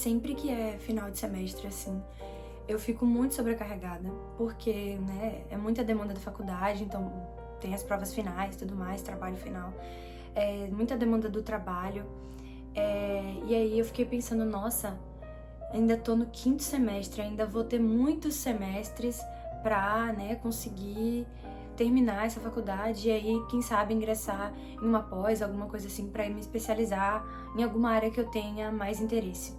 sempre que é final de semestre, assim, eu fico muito sobrecarregada, porque, né, é muita demanda da faculdade, então tem as provas finais e tudo mais, trabalho final, muita demanda do trabalho, e aí eu fiquei pensando, nossa, ainda tô no 5º semestre, ainda vou ter muitos semestres pra, né, conseguir terminar essa faculdade e aí, quem sabe, ingressar em uma pós, alguma coisa assim, pra me especializar em alguma área que eu tenha mais interesse.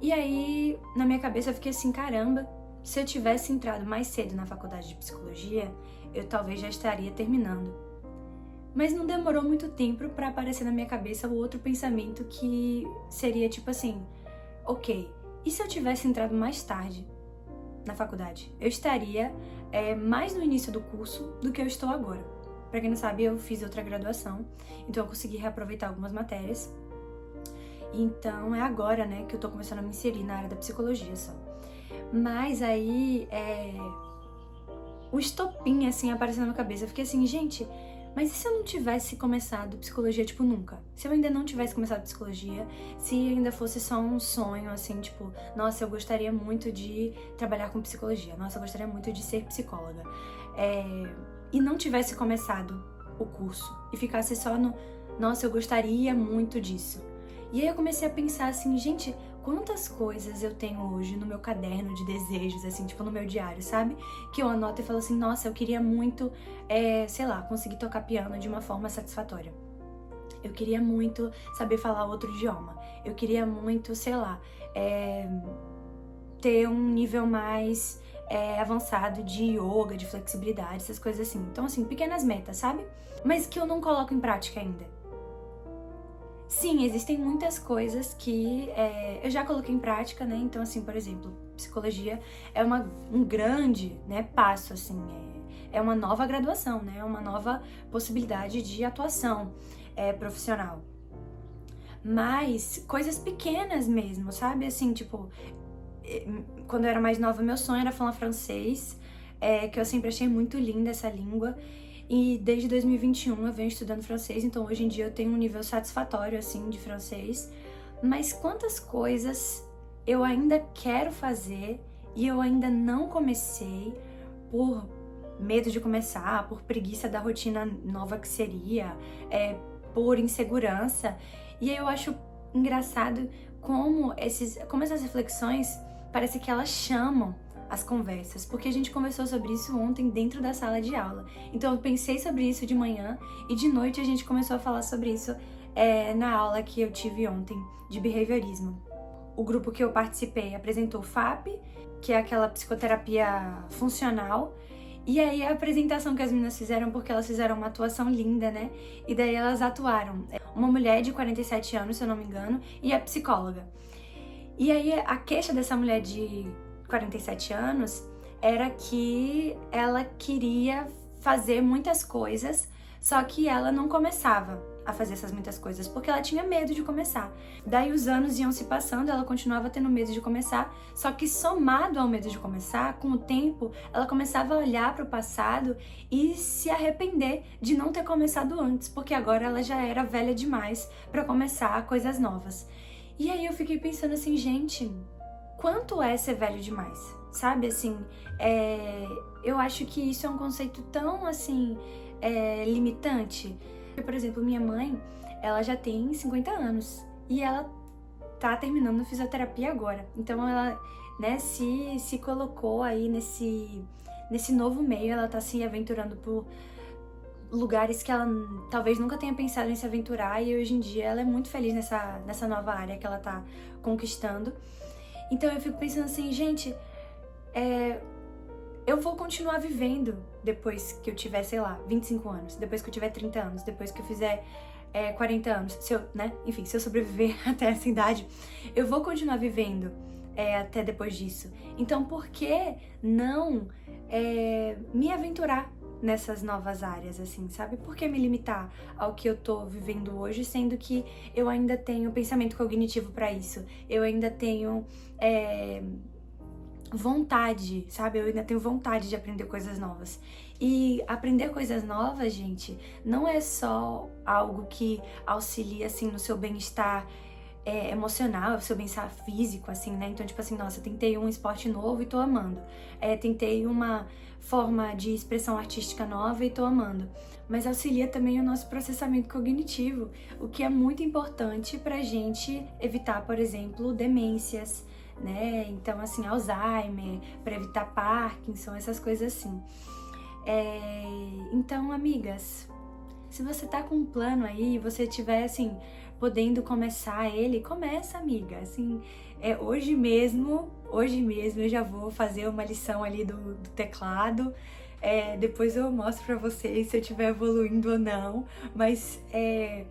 E aí, na minha cabeça, eu fiquei assim, caramba, se eu tivesse entrado mais cedo na faculdade de psicologia, eu talvez já estaria terminando. Mas não demorou muito tempo pra aparecer na minha cabeça o outro pensamento que seria tipo assim, ok, e se eu tivesse entrado mais tarde na faculdade? Eu estaria mais no início do curso do que eu estou agora. Pra quem não sabe, eu fiz outra graduação, então eu consegui reaproveitar algumas matérias. Então é agora, né, que eu tô começando a me inserir na área da psicologia só. Mas aí, o estopim, assim, apareceu na minha cabeça. Eu fiquei assim, gente, mas e se eu não tivesse começado psicologia, tipo, nunca? Se eu ainda não tivesse começado psicologia, se ainda fosse só um sonho, assim, tipo, nossa, eu gostaria muito de trabalhar com psicologia, nossa, eu gostaria muito de ser psicóloga. E não tivesse começado o curso e ficasse só no, nossa, eu gostaria muito disso. E aí eu comecei a pensar assim, gente, quantas coisas eu tenho hoje no meu caderno de desejos, assim, tipo no meu diário, sabe? Que eu anoto e falo assim, nossa, eu queria muito, sei lá, conseguir tocar piano de uma forma satisfatória. Eu queria muito saber falar outro idioma. Eu queria muito, sei lá, ter um nível mais avançado de yoga, de flexibilidade, essas coisas assim. Então, assim, pequenas metas, sabe? Mas que eu não coloco em prática ainda. Sim, existem muitas coisas que eu já coloquei em prática, né? Então, assim, por exemplo, psicologia é um grande, né, passo, assim, é uma nova graduação, né? É uma nova possibilidade de atuação profissional. Mas coisas pequenas mesmo, sabe? Assim, tipo, quando eu era mais nova, meu sonho era falar francês, que eu sempre achei muito linda essa língua. E desde 2021 eu venho estudando francês, então hoje em dia eu tenho um nível satisfatório, assim, de francês. Mas quantas coisas eu ainda quero fazer e eu ainda não comecei por medo de começar, por preguiça da rotina nova que seria, por insegurança. E aí eu acho engraçado como essas reflexões, parece que elas chamam as conversas, porque a gente conversou sobre isso ontem dentro da sala de aula. Então eu pensei sobre isso de manhã e de noite a gente começou a falar sobre isso na aula que eu tive ontem de behaviorismo. O grupo que eu participei apresentou o FAP, que é aquela psicoterapia funcional, e aí a apresentação que as meninas fizeram, porque elas fizeram uma atuação linda, né? E daí elas atuaram. Uma mulher de 47 anos, se eu não me engano, e a psicóloga. E aí a queixa dessa mulher de 47 anos era que ela queria fazer muitas coisas, só que ela não começava a fazer essas muitas coisas, porque ela tinha medo de começar. Daí os anos iam se passando, ela continuava tendo medo de começar, só que somado ao medo de começar, com o tempo, ela começava a olhar para o passado e se arrepender de não ter começado antes, porque agora ela já era velha demais para começar coisas novas. E aí eu fiquei pensando assim, gente, quanto é ser velho demais? Sabe, assim, eu acho que isso é um conceito tão, assim, limitante. Por exemplo, minha mãe, ela já tem 50 anos e ela tá terminando fisioterapia agora. Então ela, né, se colocou aí nesse novo meio, ela tá se aventurando por lugares que ela talvez nunca tenha pensado em se aventurar, e hoje em dia ela é muito feliz nessa nova área que ela tá conquistando. Então eu fico pensando assim, gente, eu vou continuar vivendo depois que eu tiver, sei lá, 25 anos, depois que eu tiver 30 anos, depois que eu fizer 40 anos, se eu sobreviver até essa idade, eu vou continuar vivendo até depois disso. Então por que não me aventurar nessas novas áreas, assim, sabe? Por que me limitar ao que eu tô vivendo hoje, sendo que eu ainda tenho pensamento cognitivo pra isso, eu ainda tenho vontade, sabe? Eu ainda tenho vontade de aprender coisas novas. E aprender coisas novas, gente, não é só algo que auxilia, assim, no seu bem-estar emocional, o seu bem-estar físico, assim, né? Então, tipo assim, nossa, tentei um esporte novo e tô amando. Tentei uma forma de expressão artística nova e tô amando. Mas auxilia também o nosso processamento cognitivo, o que é muito importante pra gente evitar, por exemplo, demências, né? Então, assim, Alzheimer, pra evitar Parkinson, essas coisas assim. Então, amigas, se você tá com um plano aí, você tiver, assim, podendo começar ele, começa, amiga. Assim, hoje mesmo eu já vou fazer uma lição ali do teclado. Depois eu mostro pra vocês se eu estiver evoluindo ou não. Mas é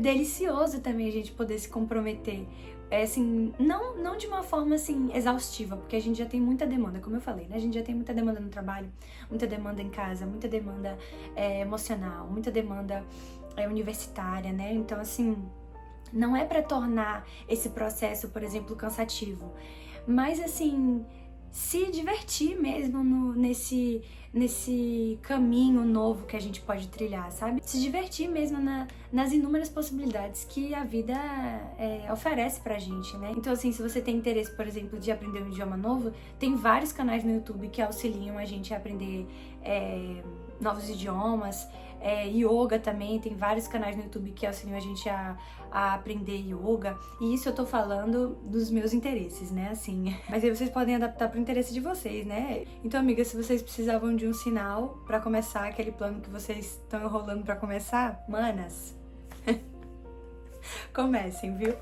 delicioso também a gente poder se comprometer. Assim, não de uma forma, assim, exaustiva, porque a gente já tem muita demanda, como eu falei, né? A gente já tem muita demanda no trabalho, muita demanda em casa, muita demanda emocional, muita demanda universitária, né? Então, assim, não é pra tornar esse processo, por exemplo, cansativo, mas, assim, se divertir mesmo nesse caminho novo que a gente pode trilhar, sabe? Se divertir mesmo nas inúmeras possibilidades que a vida oferece pra gente, né? Então, assim, se você tem interesse, por exemplo, de aprender um idioma novo, tem vários canais no YouTube que auxiliam a gente a aprender novos idiomas. Yoga também, tem vários canais no YouTube que auxiliam a gente a aprender yoga. E isso eu tô falando dos meus interesses, né, assim. Mas aí vocês podem adaptar pro interesse de vocês, né? Então, amigas, se vocês precisavam de um sinal pra começar aquele plano que vocês estão enrolando pra começar, manas, comecem, viu?